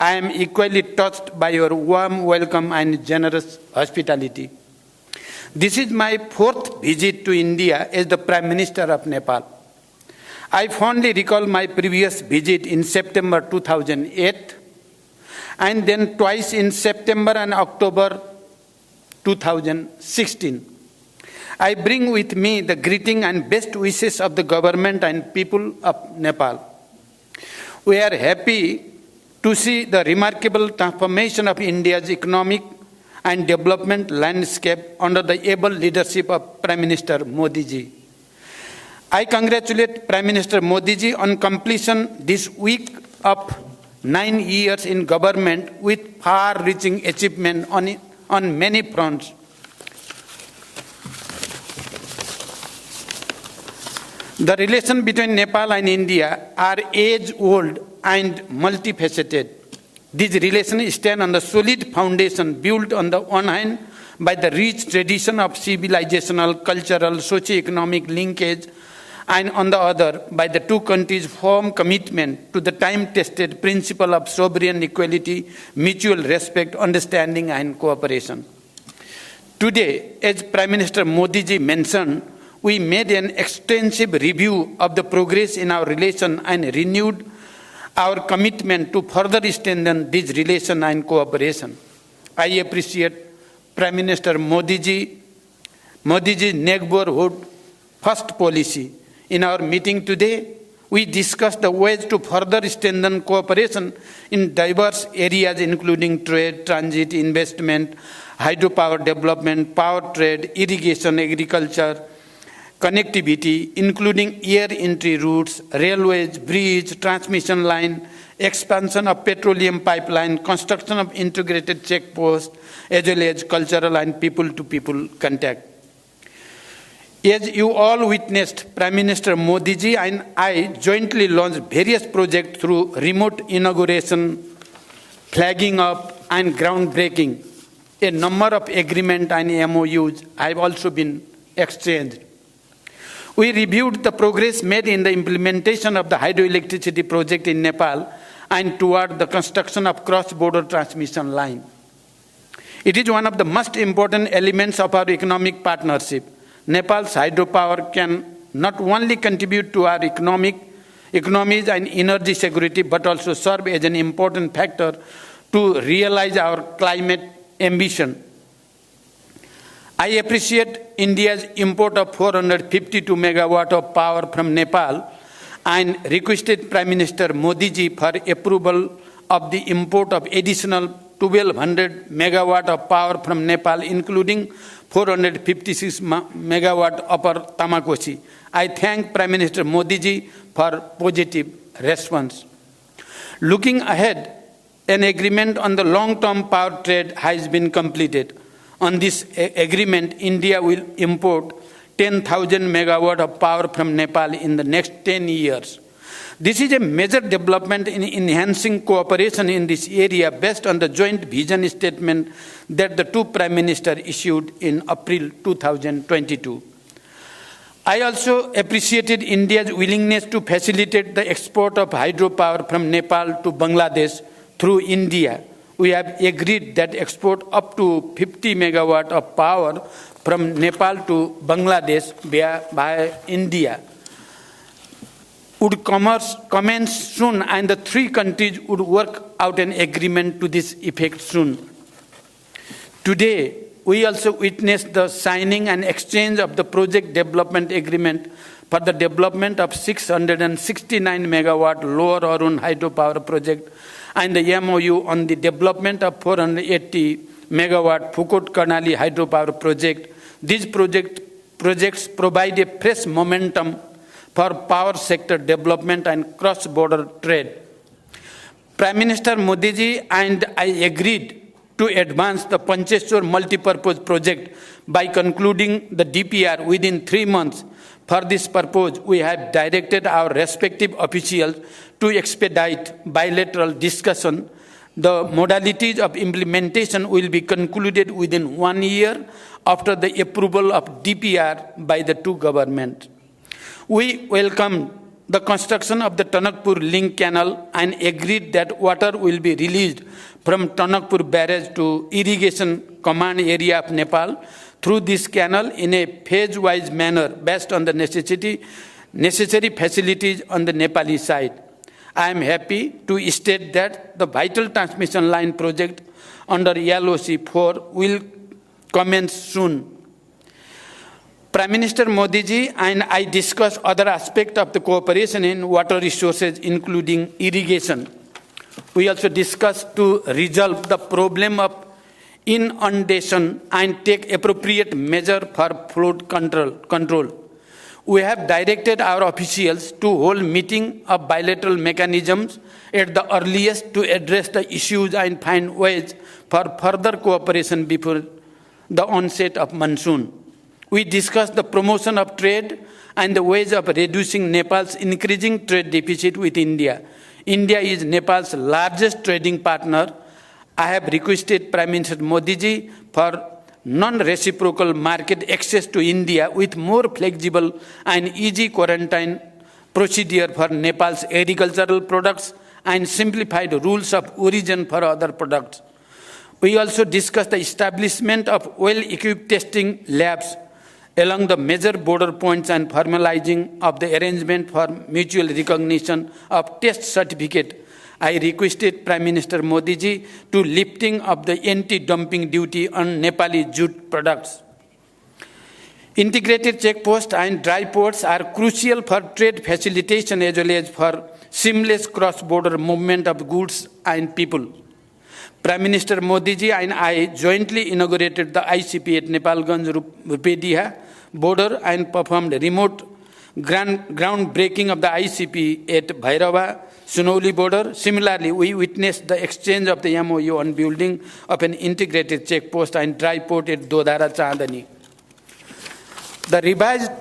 I am equally touched by your warm welcome and generous hospitality. This is my fourth visit to India as the Prime Minister of Nepal. I fondly recall my previous visit in September 2008 and then twice in September and October 2016. I bring with me the greeting and best wishes of the government and people of Nepal. We are happy to see the remarkable transformation of India's economic and development landscape under the able leadership of Prime Minister Modi ji. I congratulate Prime Minister Modi ji on completion this week of 9 years in government with far-reaching achievement on many fronts. The relation between Nepal and India are age-old and multifaceted. These relations stand on the solid foundation built on the one hand by the rich tradition of civilizational, cultural, socio-economic linkage, and on the other by the two countries' firm commitment to the time-tested principle of sovereign equality, mutual respect, understanding, and cooperation. Today, as Prime Minister Modi ji mentioned, we made an extensive review of the progress in our relation and renewed our commitment to further strengthen this relation and cooperation. I appreciate Prime Minister Modi ji's neighborhood first policy. In our meeting today, we discussed the ways to further strengthen cooperation in diverse areas including trade, transit, investment, hydropower development, power trade, irrigation, agriculture, connectivity, including air entry routes, railways, bridge, transmission line, expansion of petroleum pipeline, construction of integrated checkposts, as well as cultural and people-to-people contact. As you all witnessed, Prime Minister Modi ji and I jointly launched various projects through remote inauguration, flagging up, and groundbreaking. A number of agreements and MOUs have also been exchanged. We reviewed the progress made in the implementation of the hydroelectricity project in Nepal and toward the construction of cross-border transmission line. It is one of the most important elements of our economic partnership. Nepal's hydropower can not only contribute to our economies and energy security, but also serve as an important factor to realize our climate ambition. I appreciate India's import of 452 megawatt of power from Nepal and requested Prime Minister Modi ji for approval of the import of additional 1200 megawatt of power from Nepal, including 456 megawatt Upper Tamakosi. I thank Prime Minister Modi ji for positive response. Looking ahead, an agreement on the long-term power trade has been completed. On this agreement, India will import 10,000 megawatt of power from Nepal in the next 10 years. This is a major development in enhancing cooperation in this area based on the joint vision statement that the two Prime Ministers issued in April 2022. I also appreciated India's willingness to facilitate the export of hydropower from Nepal to Bangladesh through India. We have agreed that export up to 50 megawatt of power from Nepal to Bangladesh by India would commence soon, and the three countries would work out an agreement to this effect soon. Today, we also witnessed the signing and exchange of the project development agreement for the development of 669 megawatt Lower Arun hydropower project and the MOU on the development of 480 megawatt Phukot Karnali hydropower project. These projects provide a fresh momentum for power sector development and cross-border trade. Prime Minister Modi ji and I agreed to advance the Pancheshwar multipurpose project by concluding the DPR within 3 months. For this purpose, we have directed our respective officials to expedite bilateral discussion. The modalities of implementation will be concluded within 1 year after the approval of DPR by the two governments. We welcome the construction of the Tanakpur link canal and agreed that water will be released from Tanakpur barrage to irrigation command area of Nepal through this canal in a phase-wise manner based on the necessary facilities on the Nepali side. I am happy to state that the vital transmission line project under LOC-4 will commence soon. Prime Minister Modi ji and I discussed other aspects of the cooperation in water resources, including irrigation. We also discussed to resolve the problem of inundation and take appropriate measure for flood control. We have directed our officials to hold meeting of bilateral mechanisms at the earliest to address the issues and find ways for further cooperation before the onset of monsoon. We discussed the promotion of trade and the ways of reducing Nepal's increasing trade deficit with India. India is Nepal's largest trading partner. I have requested Prime Minister Modi ji for non-reciprocal market access to India with more flexible and easy quarantine procedure for Nepal's agricultural products and simplified rules of origin for other products. We also discussed the establishment of well-equipped testing labs along the major border points and formalizing of the arrangement for mutual recognition of test certificate. I requested Prime Minister Modi ji to lifting of the anti-dumping duty on Nepali jute products. Integrated checkposts and dry ports are crucial for trade facilitation as well as for seamless cross-border movement of goods and people. Prime Minister Modi ji and I jointly inaugurated the ICP at Nepalganj Rupediha border and performed remote groundbreaking of the ICP at Bhairava Sunauli border. Similarly, we witnessed the exchange of the MOU on building of an integrated checkpost and dry port at Dodara Chandani. The revised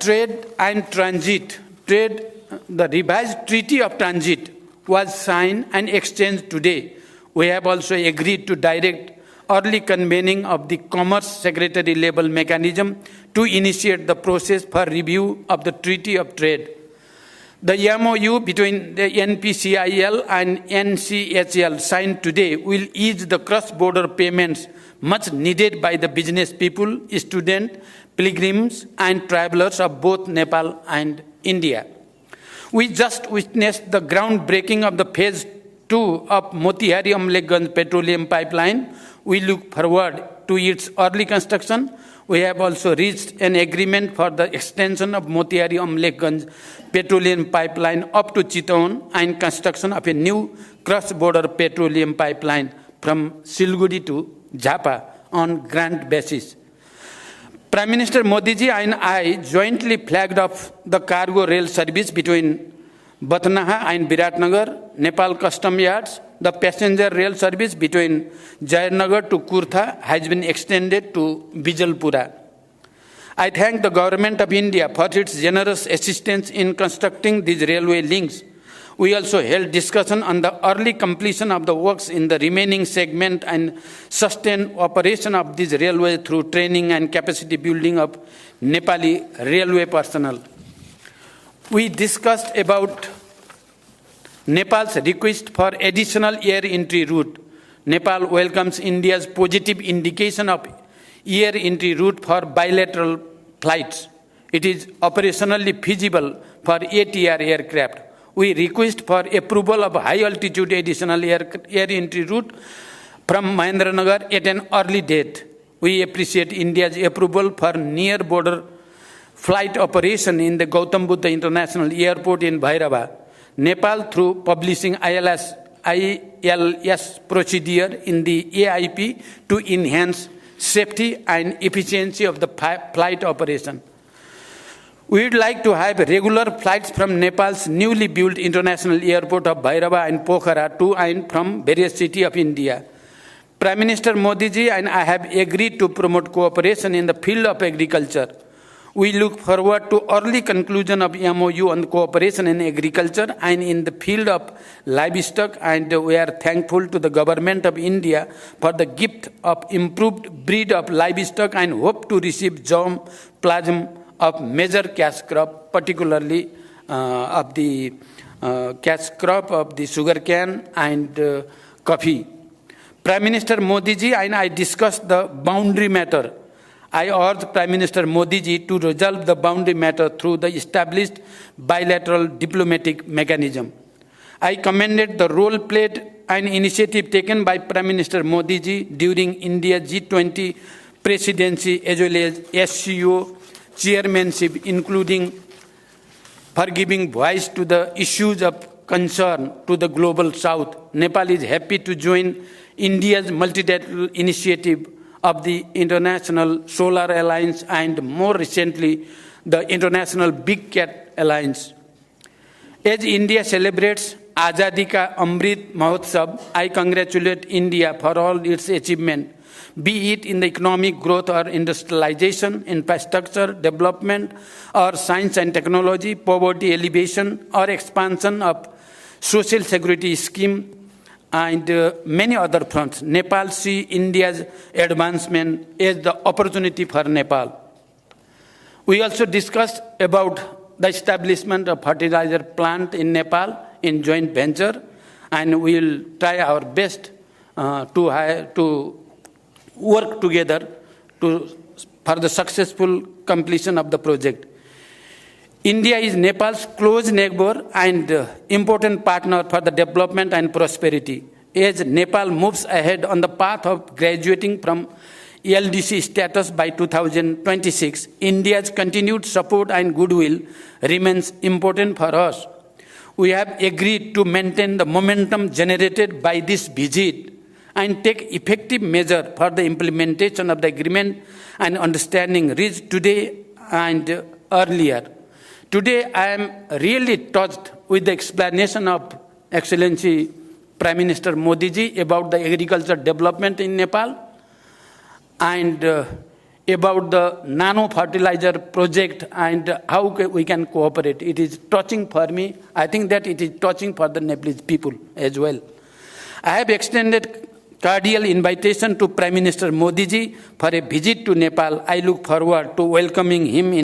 Treaty of Transit was signed and exchanged today. We have also agreed to direct early convening of the Commerce Secretary level mechanism to initiate the process for review of the Treaty of Trade. The MOU between the NPCIL and NCHL signed today will ease the cross-border payments much needed by the business people, students, pilgrims, and travelers of both Nepal and India. We just witnessed the groundbreaking of the Phase 2 of Motihari Amlekganj Petroleum Pipeline. We look forward to its early construction. We have also reached an agreement for the extension of Motihari Amlekganj Petroleum Pipeline up to Chittagong and construction of a new cross-border petroleum pipeline from Siliguri to Jhapa on grant basis. Prime Minister Modi ji and I jointly flagged off the cargo rail service between Batnaha and Viratnagar, Nepal Custom Yards. The passenger rail service between Jayanagar to Kurtha has been extended to Bijalpura. I thank the Government of India for its generous assistance in constructing these railway links. We also held discussion on the early completion of the works in the remaining segment and sustained operation of these railways through training and capacity building of Nepali railway personnel. We discussed about Nepal's request for additional air entry route. Nepal welcomes India's positive indication of air entry route for bilateral flights. It is operationally feasible for ATR aircraft. We request for approval of high-altitude additional air entry route from Mahendranagar at an early date. We appreciate India's approval for near-border flight operation in the Gautam Buddha International Airport in Bhairava. Nepal, through publishing ILS procedure in the AIP to enhance safety and efficiency of the flight operation. We would like to have regular flights from Nepal's newly built international airport of Bhairava and Pokhara to and from various cities of India. Prime Minister Modi ji and I have agreed to promote cooperation in the field of agriculture. We look forward to early conclusion of MOU on cooperation in agriculture and in the field of livestock, and we are thankful to the Government of India for the gift of improved breed of livestock and hope to receive germ plasm of major cash crop, particularly of the cash crop of the sugarcane and coffee. Prime Minister Modi ji and I discussed the boundary matter. I urged Prime Minister Modi ji to resolve the boundary matter through the established bilateral diplomatic mechanism. I commended the role played and initiative taken by Prime Minister Modi ji during India's G20 presidency as well as SCO chairmanship, including for giving voice to the issues of concern to the global south. Nepal is happy to join India's multilateral initiative of the International Solar Alliance and more recently the International Big Cat Alliance. As India celebrates Azadi Ka Amrit Mahotsav, I congratulate India for all its achievement, be it in the economic growth or industrialization, infrastructure development, or science and technology, poverty alleviation, or expansion of social security scheme, and many other fronts. Nepal sees India's advancement as the opportunity for Nepal. We also discussed about the establishment of fertilizer plant in Nepal in joint venture, and we will try our best to work together for the successful completion of the project. India is Nepal's close neighbor and important partner for the development and prosperity. As Nepal moves ahead on the path of graduating from LDC status by 2026, India's continued support and goodwill remains important for us. We have agreed to maintain the momentum generated by this visit and take effective measures for the implementation of the agreement and understanding reached today and earlier. Today, I am really touched with the explanation of Excellency Prime Minister Modi ji about the agriculture development in Nepal and about the nano fertilizer project and how we can cooperate. It is touching for me. I think that it is touching for the Nepalese people as well. I have extended cordial invitation to Prime Minister Modi ji for a visit to Nepal. I look forward to welcoming him in